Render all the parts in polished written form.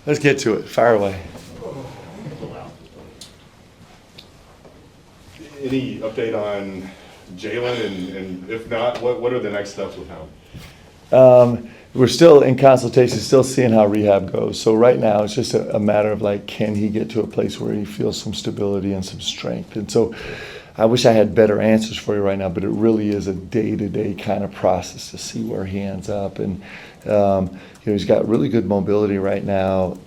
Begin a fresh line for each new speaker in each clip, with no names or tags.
Let's get to it. Fire away.
Any update on Jalen, and if not, what are the next steps with him?
We're still in consultation, still seeing how rehab goes. So right now, it's just a matter of like, can he get to a place where he feels some stability and some strength? And so I wish I had better answers for you right now, but it really is a day-to-day kind of process to see where he ends up. And he's got really good mobility right now.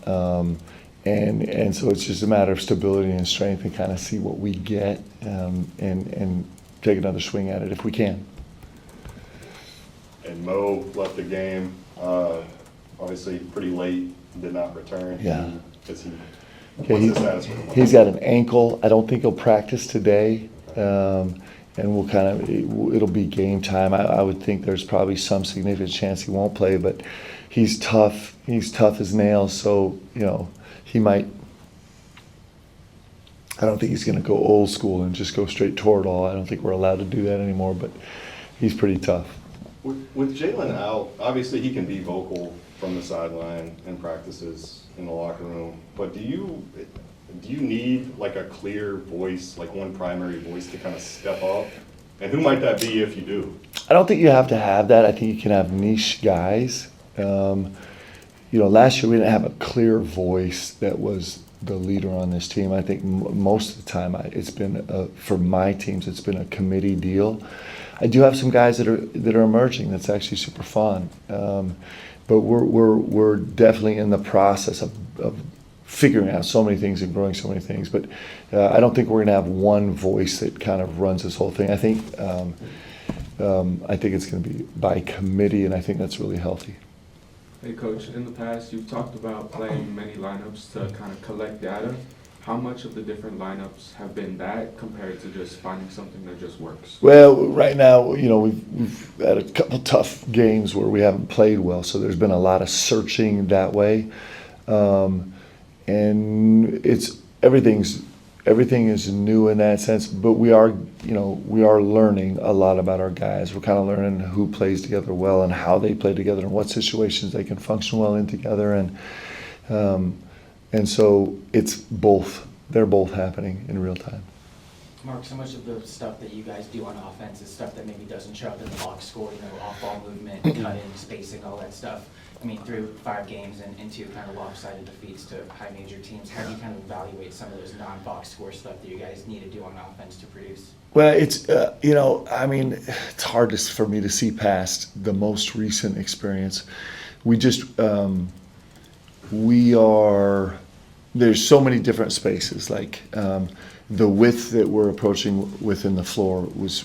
And so it's just a matter of stability and strength and kind of see what we get and take another swing at it if we can.
And Mo left the game, obviously pretty late, did not return.
Yeah.
What's the status with him?
He's got an ankle. I don't think he'll practice today. And it'll be game time. I would think there's probably some significant chance he won't play, but he's tough. He's tough as nails. So, he might, I don't think he's going to go old school and just go straight toward all. I don't think we're allowed to do that anymore, but he's pretty tough.
With Jalen out, obviously he can be vocal from the sideline and practices in the locker room, but do you need like a clear voice, like one primary voice to kind of step up? And who might that be if you do?
I don't think you have to have that. I think you can have niche guys. Last year we didn't have a clear voice that was the leader on this team. I think most of the time it's been, for my teams, it's been a committee deal. I do have some guys that are emerging. That's actually super fun. But we're definitely in the process of figuring out so many things and growing so many things. But I don't think we're going to have one voice that kind of runs this whole thing. I think it's going to be by committee, and I think that's really healthy.
Hey, Coach, in the past, you've talked about playing many lineups to kind of collect data. How much of the different lineups have been that compared to just finding something that just works?
Well, right now, we've had a couple tough games where we haven't played well, so there's been a lot of searching that way. And everything is new in that sense, but we are learning a lot about our guys. We're kind of learning who plays together well and how they play together and what situations they can function well in together. And so it's both. They're both happening in real time.
Mark, so much of the stuff that you guys do on offense is stuff that maybe doesn't show up in the box score, off-ball movement, cut-in, spacing, all that stuff. I mean, through 5 games and into kind of lopsided defeats to high major teams, how do you kind of evaluate some of those non-box score stuff that you guys need to do on offense to produce?
Well, it's, it's hard for me to see past the most recent experience. There's so many different spaces, like the width that we're approaching within the floor was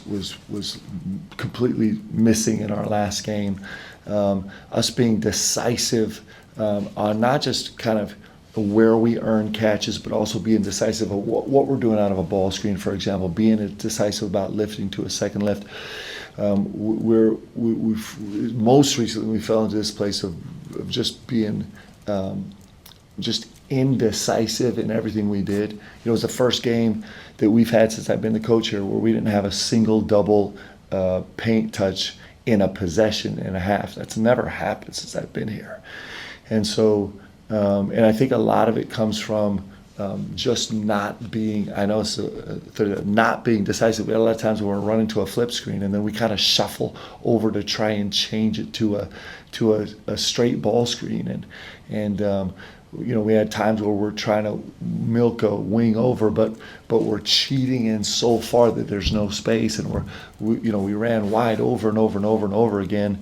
completely missing in our last game. Us being decisive on not just kind of where we earn catches, but also being decisive of what we're doing out of a ball screen, for example, being decisive about lifting to a second lift. Most recently we fell into this place of just being just indecisive in everything we did. It was the first game that we've had since I've been the coach here where we didn't have a single double paint touch in a possession and a half. That's never happened since I've been here. And so, and I think a lot of it comes from just not being, I know it's not being decisive. We had a lot of times when we're running to a flip screen and then we kind of shuffle over to try and change it to a straight ball screen. And we had times where we're trying to milk a wing over, but we're cheating in so far that there's no space, and we ran wide over and over and over and over again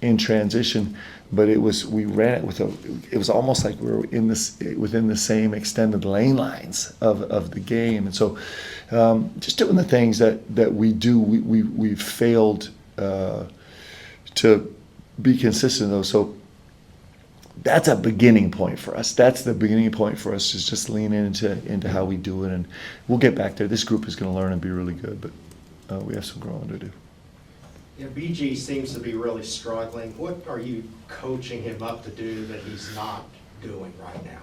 in transition. But we ran it it was almost like we were within the same extended lane lines of the game, and so just doing the things that we do, we've failed to be consistent though. So that's a beginning point for us. That's the beginning point for us, is just leaning into how we do it, and we'll get back there. This group is going to learn and be really good, but we have some growing to do.
Yeah, BG seems to be really struggling. What are you coaching him up to do that he's not doing right now?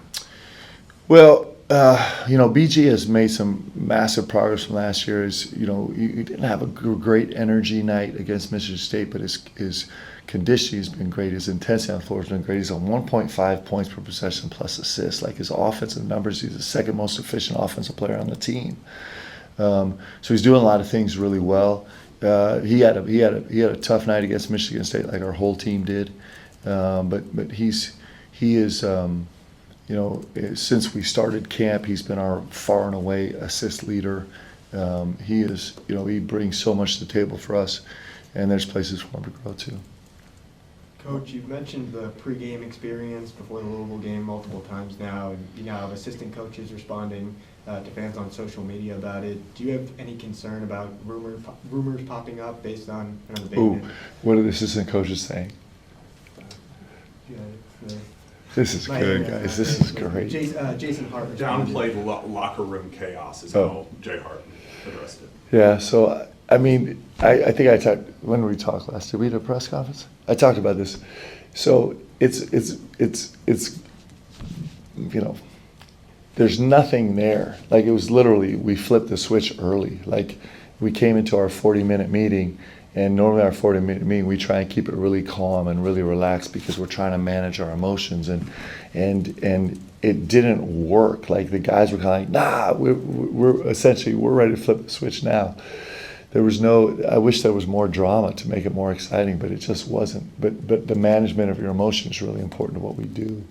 Well, BG has made some massive progress from last year. He didn't have a great energy night against Michigan State, but his conditioning has been great. His intensity on the floor has been great. He's on 1.5 points per possession plus assists. Like his offensive numbers, he's the second most efficient offensive player on the team. So he's doing a lot of things really well. He had a tough night against Michigan State, like our whole team did. But he is since we started camp, he's been our far and away assist leader. He brings so much to the table for us, and there's places for him to grow too.
Coach, you've mentioned the pregame experience before the Louisville game multiple times now, and you now have assistant coaches responding to fans on social media about it. Do you have any concern about rumors popping up based on the big
Ooh,
man?
what are the assistant coaches saying?
Yeah, it's
This is
my
good,
internet,
guys. This is great.
Jason Hart responded.
Downplayed locker room chaos is
Oh.
how Jay Hart addressed it.
Yeah, so I mean, I think I talked, when did we talk last? Did we do a press conference? I talked about this. So it's there's nothing there. Like it was literally, we flipped the switch early. Like we came into our 40-minute meeting, and normally our 40-minute meeting, we try and keep it really calm and really relaxed because we're trying to manage our emotions, and it didn't work. Like the guys were kind of like, nah, we're essentially, we're ready to flip the switch now. There was no, I wish there was more drama to make it more exciting, but it just wasn't. But the management of your emotions is really important to what we do.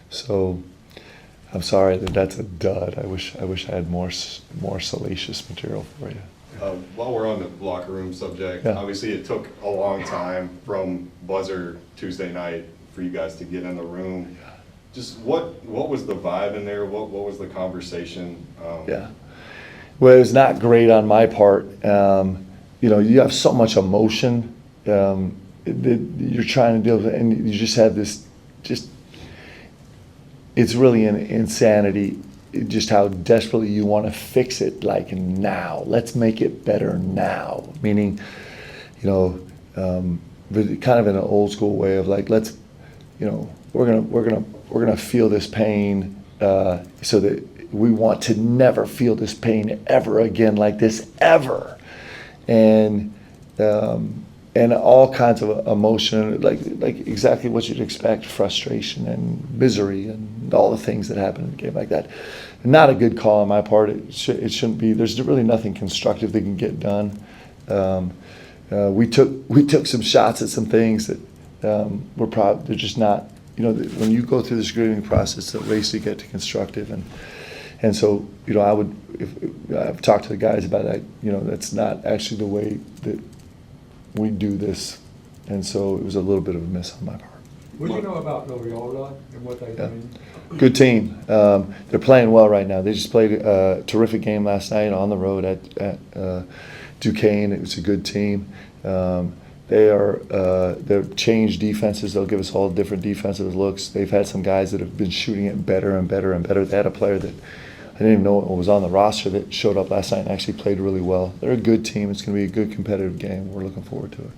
So I'm sorry that's a dud. I wish I had more salacious material for you.
While we're on the locker room subject,
Yeah.
obviously it took a long time from buzzer Tuesday night for you guys to get in the room. Just what was the vibe in there? What was the conversation?
Yeah. Well, it was not great on my part. You have so much emotion that you're trying to deal with, and you just have this, it's really an insanity, just how desperately you want to fix it, like now. Let's make it better now. Meaning, but kind of in an old school way of like, let's, we're gonna feel this pain so that we want to never feel this pain ever again like this ever, and all kinds of emotion, like exactly what you'd expect, frustration and misery and all the things that happen in a game like that. Not a good call on my part. It shouldn't be. There's really nothing constructive that can get done. We took some shots at some things that they're just not. When you go through the screening process, the race to get to constructive, and so I've talked to the guys about that. That's not actually the way that we do this, and so it was a little bit of a miss on my part.
What do you know about Loyola and what they do?
Good team. They're playing well right now. They just played a terrific game last night on the road at Duquesne. It was a good team. They're changed defenses. They'll give us all different defensive looks. They've had some guys that have been shooting it better and better and better. They had a player that I didn't even know what was on the roster that showed up last night and actually played really well. They're a good team. It's going to be a good competitive game. We're looking forward to it.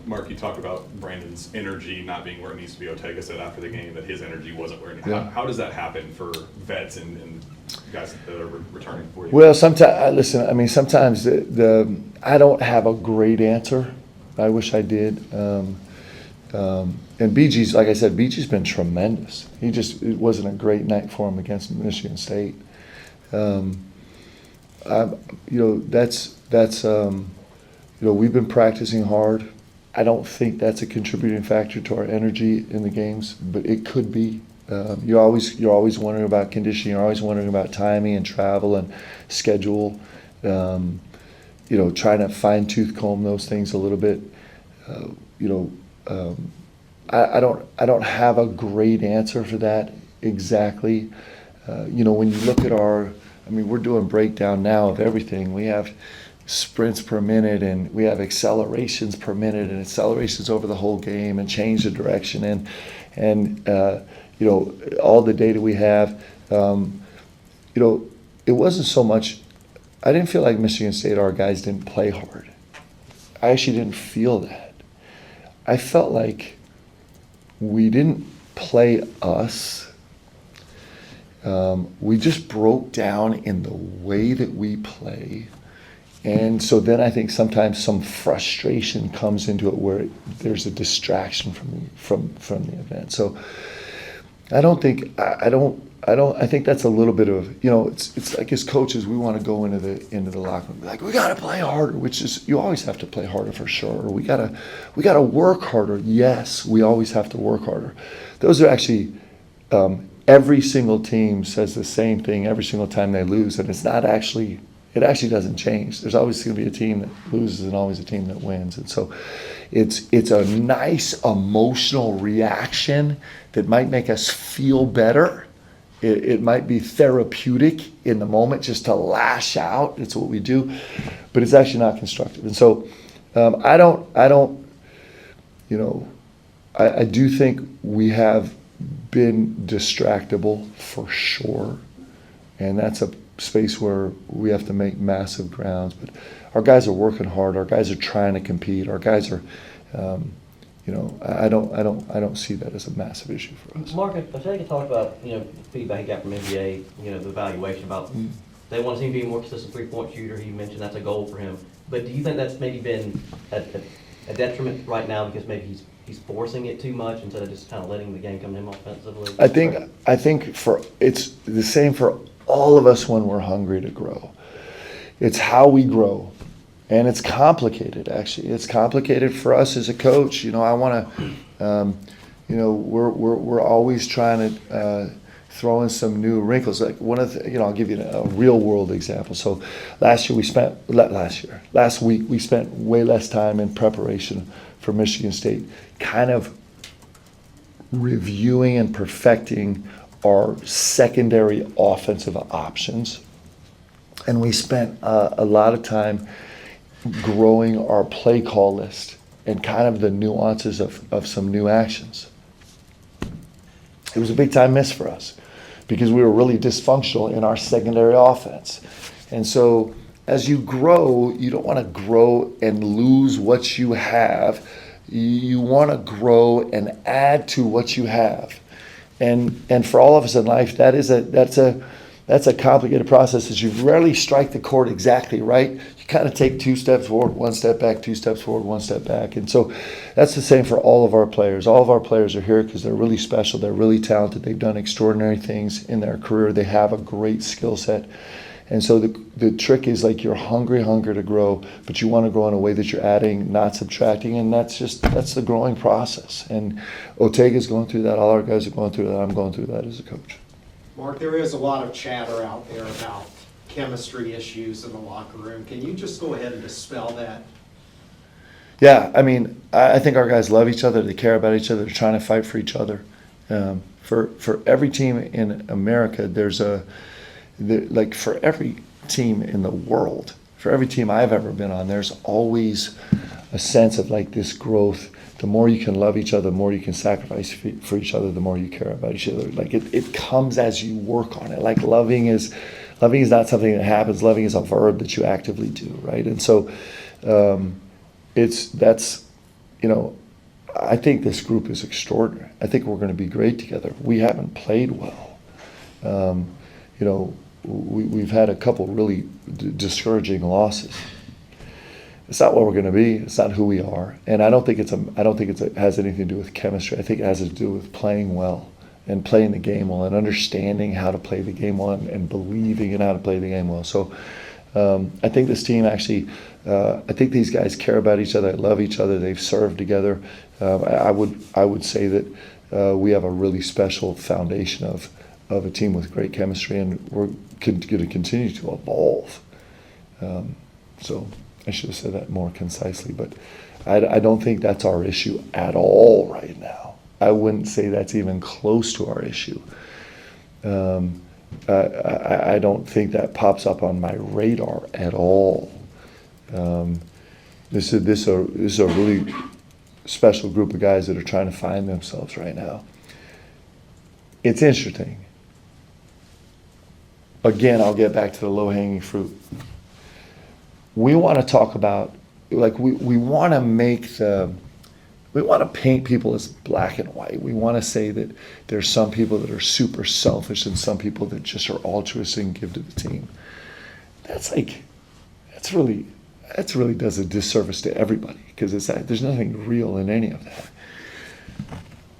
Mark, you talked about Brandon's energy not being where it needs to be. Otega said after the game that his energy wasn't where it needed.
Yeah.
How does that happen for vets and guys that are returning for you?
Well, sometimes, sometimes I don't have a great answer. I wish I did. And BG's, like I said, BG's been tremendous. It wasn't a great night for him against Michigan State. We've been practicing hard. I don't think that's a contributing factor to our energy in the games, but it could be. You're always wondering about conditioning. You're always wondering about timing and travel and schedule. Trying to fine-tooth comb those things a little bit. I don't have a great answer for that exactly. When you look at we're doing breakdown now of everything. We have sprints per minute, and we have accelerations per minute, and accelerations over the whole game, and change of direction, and all the data we have. It wasn't so much. I didn't feel like Michigan State, our guys didn't play hard. I actually didn't feel that. I felt like we didn't play us. We just broke down in the way that we play, And so then I think sometimes some frustration comes into it where there's a distraction from the event. So I think that's a little bit of, it's like as coaches, we want to go into the locker room, like, we got to play harder, which is, you always have to play harder for sure. Or we got to work harder. Yes, we always have to work harder. Those are actually, every single team says the same thing every single time they lose. And it actually doesn't change. There's always going to be a team that loses and always a team that wins. And so it's a nice emotional reaction that might make us feel better. It might be therapeutic in the moment just to lash out. It's what we do, but it's actually not constructive. And so I do think we have been distractible for sure. And that's a space where we have to make massive grounds. But our guys are working hard. Our guys are trying to compete. Our guys are, I don't see that as a massive issue for us.
Mark, if I could talk about, the feedback he got from NBA, the evaluation about they want to see him be a more consistent three-point shooter. He mentioned that's a goal for him. But do you think that's maybe been a detriment right now because maybe he's forcing it too much instead of just kind of letting the game come to him offensively?
I think it's the same for all of us when we're hungry to grow. It's how we grow. And it's complicated, actually. It's complicated for us as a coach. I want to, we're always trying to throw in some new wrinkles. Like one of the, I'll give you a real world example. So last week we spent way less time in preparation for Michigan State, kind of reviewing and perfecting our secondary offensive options. And we spent a lot of time growing our play call list and kind of the nuances of some new actions. It was a big time miss for us because we were really dysfunctional in our secondary offense. And so as you grow, you don't want to grow and lose what you have. You want to grow and add to what you have. And for all of us in life, that's a complicated process, as you rarely strike the chord exactly right. You kind of take 2 steps forward, 1 step back, 2 steps forward, 1 step back. And so that's the same for all of our players. All of our players are here because they're really special. They're really talented. They've done extraordinary things in their career. They have a great skill set. And so the trick is, like, you're hungry to grow, but you want to grow in a way that you're adding, not subtracting. And that's the growing process. And Otega's going through that. All our guys are going through that. I'm going through that as a coach.
Mark, there is a lot of chatter out there about chemistry issues in the locker room. Can you just go ahead and dispel that?
Yeah, I think our guys love each other. They care about each other. They're trying to fight for each other. For every team in America, for every team in the world, for every team I've ever been on, there's always a sense of like this growth. The more you can love each other, the more you can sacrifice for each other, the more you care about each other. Like it comes as you work on it. Like loving is not something that happens. Loving is a verb that you actively do, right? And so I think this group is extraordinary. I think we're going to be great together. We haven't played well. We've had a couple really discouraging losses. It's not what we're going to be. It's not who we are. And I don't think it has anything to do with chemistry. I think it has to do with playing well and playing the game well and understanding how to play the game well and believing in how to play the game well. So I think this team actually, I think these guys care about each other, love each other. They've served together. I would say that we have a really special foundation of a team with great chemistry, and we're going to continue to evolve. So I should have said that more concisely, but I don't think that's our issue at all right now. I wouldn't say that's even close to our issue. I don't think that pops up on my radar at all. This is a really special group of guys that are trying to find themselves right now. It's interesting. Again, I'll get back to the low-hanging fruit. We want to talk about, like, we want to paint people as black and white. We want to say that there's some people that are super selfish and some people that just are altruistic and give to the team. That's that's really does a disservice to everybody, because there's nothing real in any of that.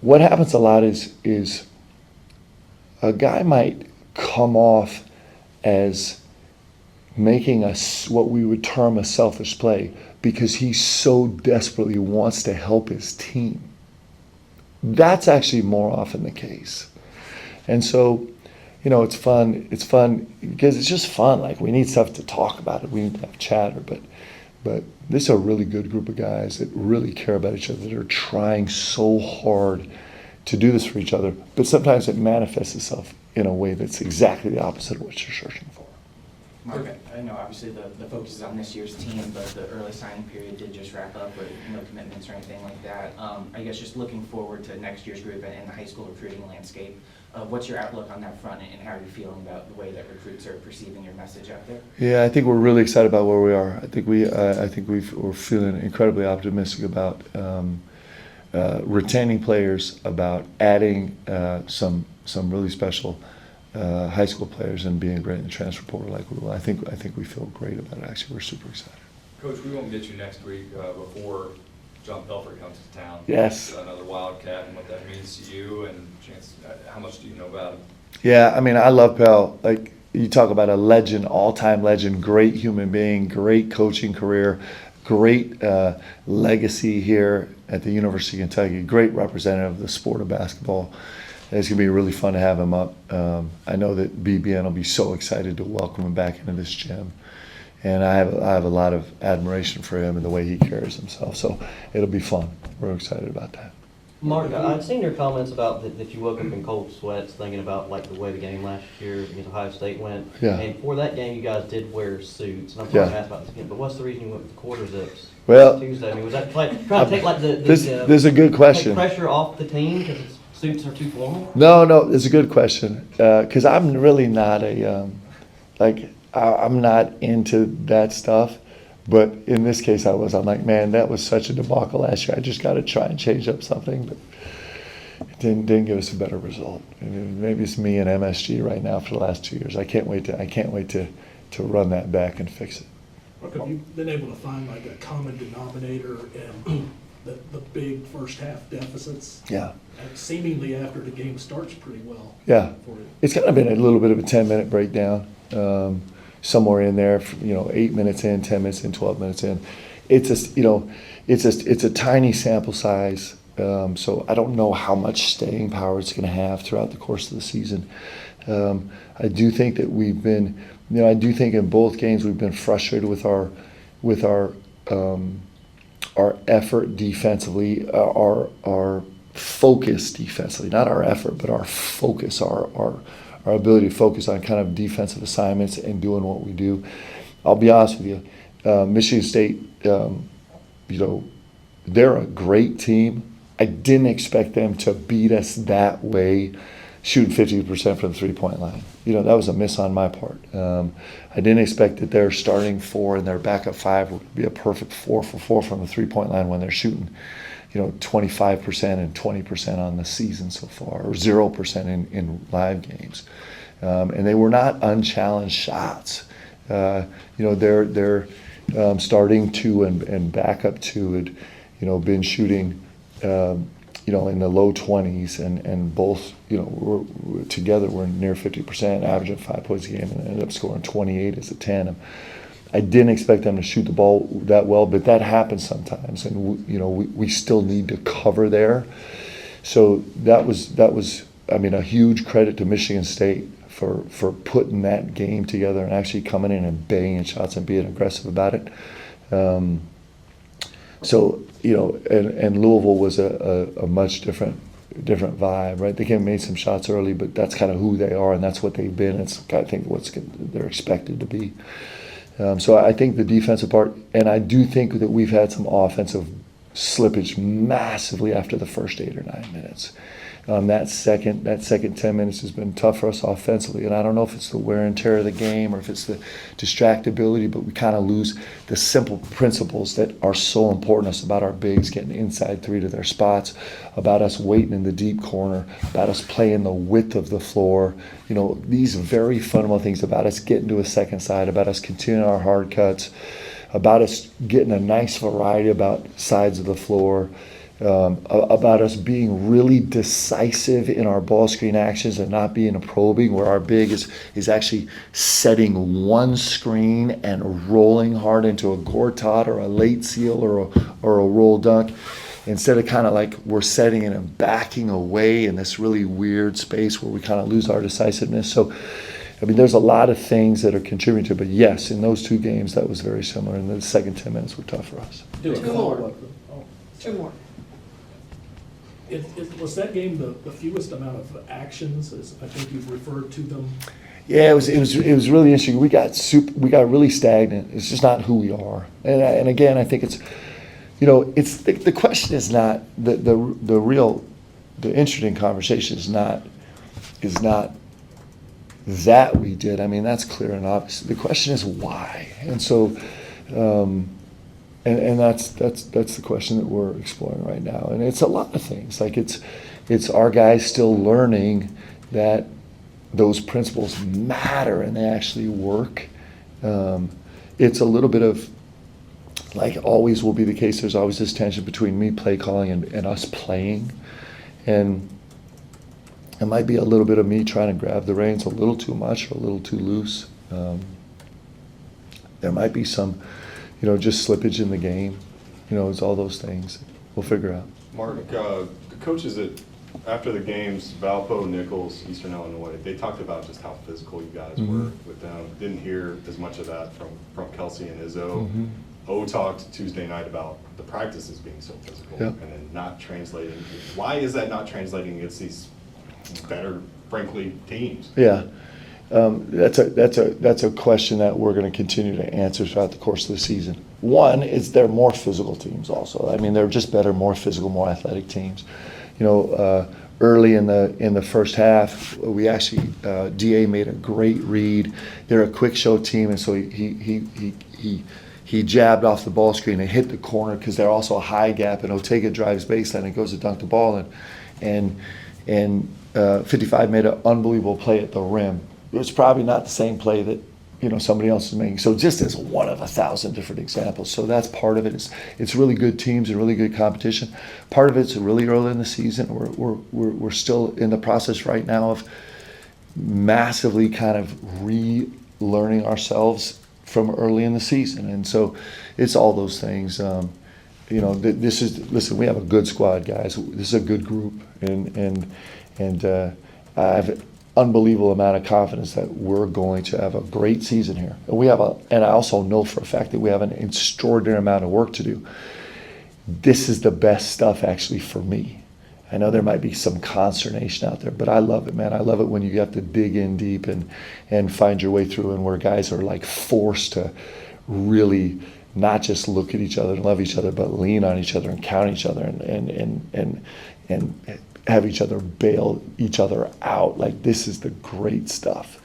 What happens a lot is a guy might come off as making what we would term a selfish play because he so desperately wants to help his team. That's actually more often the case. And so, it's fun because it's just fun. Like, we need stuff to talk about it. We need to have chatter, but this is a really good group of guys that really care about each other, that are trying so hard to do this for each other. But sometimes it manifests itself in a way that's exactly the opposite of what you're searching for.
Mark, I know obviously the focus is on this year's team, but the early signing period did just wrap up with no commitments or anything like that. I guess just looking forward to next year's group and the high school recruiting landscape, what's your outlook on that front, and how are you feeling about the way that recruits are perceiving your message out there?
Yeah, I think we're really excited about where we are. I think we're feeling incredibly optimistic about retaining players, about adding some really special high school players, and being great in the transfer portal like we will. I think we feel great about it. Actually, we're super excited.
Coach, we won't get you next week before John Pelfrey comes to town.
Yes.
Another Wildcat, and what that means to you, and chance. How much do you know about him?
Yeah, I mean, I love Pell. Like, you talk about a legend, all-time legend, great human being, great coaching career, great legacy here at the University of Kentucky, great representative of the sport of basketball. It's going to be really fun to have him up. I know that BBN will be so excited to welcome him back into this gym. And I have a lot of admiration for him and the way he carries himself. So it'll be fun. We're excited about that.
Mark, I've seen your comments about that you woke up in cold sweats thinking about like the way the game last year against Ohio State went.
Yeah.
And for that game, you guys did wear suits. And I'm
Yeah.
sorry to ask about this again, but what's the reason you went with the quarter zips?
Well,
Tuesday. I mean, was that trying to take like
this is a good question.
take pressure off the team because suits are too formal?
No, it's a good question. Because I'm really not I'm not into that stuff. But in this case, I was. I'm like, man, that was such a debacle last year. I just got to try and change up something. But it didn't give us a better result. And maybe it's me and MSG right now for the last 2 years. I can't wait to run that back and fix it.
Mark, have you been able to find like a common denominator in the big first half deficits?
Yeah.
And seemingly after the game starts pretty well.
Yeah.
For you.
It's kind of been a little bit of a 10-minute breakdown. Somewhere in there, 8 minutes in, 10 minutes in, 12 minutes in. It's a tiny sample size, so I don't know how much staying power it's going to have throughout the course of the season. I do think that we've been, I do think in both games we've been frustrated with our effort defensively, our focus defensively, not our effort, but our focus, our ability to focus on kind of defensive assignments and doing what we do. I'll be honest with you, Michigan State, they're a great team. I didn't expect them to beat us that way, shooting 50% from the three-point line. That was a miss on my part. I didn't expect that their starting four and their backup five would be a perfect 4 for 4 from the three-point line when they're shooting 25% and 20% on the season so far, or 0% in live games. And they were not unchallenged shots. They're starting to and backup to had, been shooting, in the low 20s, and both, we're together we're near 50%, averaging 5 points a game, and ended up scoring 28 as a tandem. I didn't expect them to shoot the ball that well, but that happens sometimes, and we still need to cover there. So that was a huge credit to Michigan State for putting that game together and actually coming in and banging shots and being aggressive about it. And Louisville was a much different vibe, right? They made some shots early, but that's kind of who they are, and that's what they've been. It's I think they're expected to be. So I think the defensive part, and I do think that we've had some offensive slippage massively after the first 8 or 9 minutes. That second 10 minutes has been tough for us offensively, and I don't know if it's the wear and tear of the game or if it's the distractibility, but we kind of lose the simple principles that are so important to us about our bigs getting inside three to their spots, about us waiting in the deep corner, about us playing the width of the floor. You know, these very fundamental things about us getting to a second side, about us continuing our hard cuts, about us getting a nice variety about sides of the floor. About us being really decisive in our ball screen actions and not being a probing, where our big is actually setting one screen and rolling hard into a Gortat or a late seal or a roll dunk, instead of kind of like we're setting it and backing away in this really weird space where we kind of lose our decisiveness. So, I mean, there's a lot of things that are contributing to it, but yes, in those two games, that was very similar, and the second 10 minutes were tough for us.
Do a
Two more.
follow-up. Oh,
Two more.
Was that game the fewest amount of actions, as I think you've referred to them?
Yeah, it was really interesting. We got really stagnant. It's just not who we are. And again, I think it's, you know, it's the question is not the interesting conversation is not that we did. I mean, that's clear and obvious. The question is why. And so, and that's the question that we're exploring right now. And it's a lot of things. Like it's our guys still learning that those principles matter and they actually work. It's a little bit of, like always will be the case, there's always this tension between me play calling and us playing. And it might be a little bit of me trying to grab the reins a little too much or a little too loose. There might be some, you know, just slippage in the game. You know, it's all those things. We'll figure out.
Mark, the coaches after the games, Valpo, Nichols, Eastern Illinois, they talked about just how physical you guys were with them. Didn't hear as much of that from Kelsey and Izzo. O talked Tuesday night about the practices being so physical and then not translating. Why is that not translating against these better, frankly, teams?
Yeah. That's a question that we're going to continue to answer throughout the course of the season. One is they're more physical teams also. I mean, they're just better, more physical, more athletic teams. You know, early in the first half, we actually DA made a great read. They're a quick show team, and so he jabbed off the ball screen and hit the corner because they're also a high gap, and Ortega drives baseline and goes to dunk the ball and 55 made an unbelievable play at the rim. It was probably not the same play that, you know, somebody else is making. So just as one of 1,000 different examples. So that's part of it. It's really good teams and really good competition. Part of it's really early in the season. We're still in the process right now of massively kind of relearning ourselves from early in the season. And so it's all those things. You know, listen, we have a good squad, guys. This is a good group, and I have unbelievable amount of confidence that we're going to have a great season here. And I also know for a fact that we have an extraordinary amount of work to do. This is the best stuff actually for me. I know there might be some consternation out there, but I love it, man. I love it when you have to dig in deep and find your way through, and where guys are like forced to really not just look at each other and love each other, but lean on each other and count each other and have each other bail each other out. Like, this is the great stuff.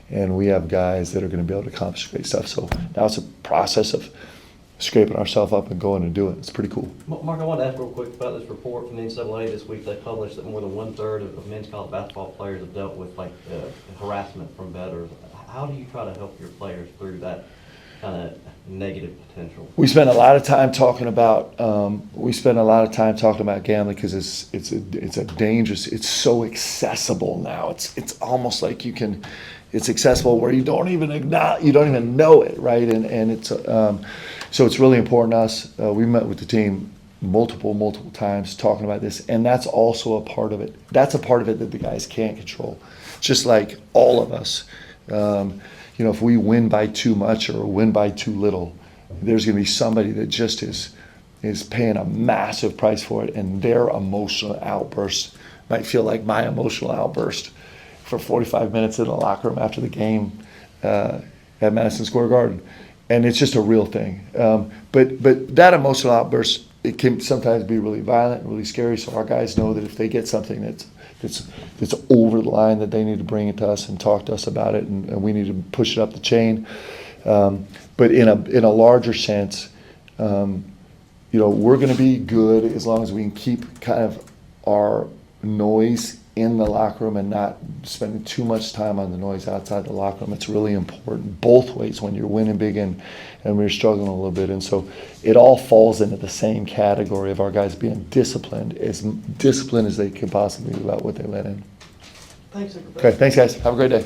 And we have guys that are going to be able to accomplish great stuff. So now it's a process of scraping ourselves up and going and doing it. It's pretty cool.
Mark, I wanted to ask real quick about this report from the NCAA this week. They published that more than 1/3 of men's college basketball players have dealt with harassment from bettors. How do you try to help your players through that kind of negative potential?
We spend a lot of time talking about gambling because it's a dangerous. It's so accessible now. It's almost like it's accessible where you don't even know it, right? And it's so it's really important to us. We met with the team multiple times talking about this, and that's also a part of it. That's a part of it that the guys can't control. Just like all of us. You know, if we win by too much or win by too little, there's going to be somebody that just is paying a massive price for it, and their emotional outburst might feel like my emotional outburst for 45 minutes in the locker room after the game at Madison Square Garden. And it's just a real thing. But that emotional outburst, it can sometimes be really violent and really scary, so our guys know that if they get something that's over the line, that they need to bring it to us and talk to us about it, and we need to push it up the chain. But in a larger sense, we're going to be good as long as we can keep kind of our noise in the locker room and not spending too much time on the noise outside the locker room. It's really important both ways when you're winning big and we're struggling a little bit. And so it all falls into the same category of our guys being disciplined as they can possibly be about what they let in.
Thanks,
Okay, thanks guys. Have a great day.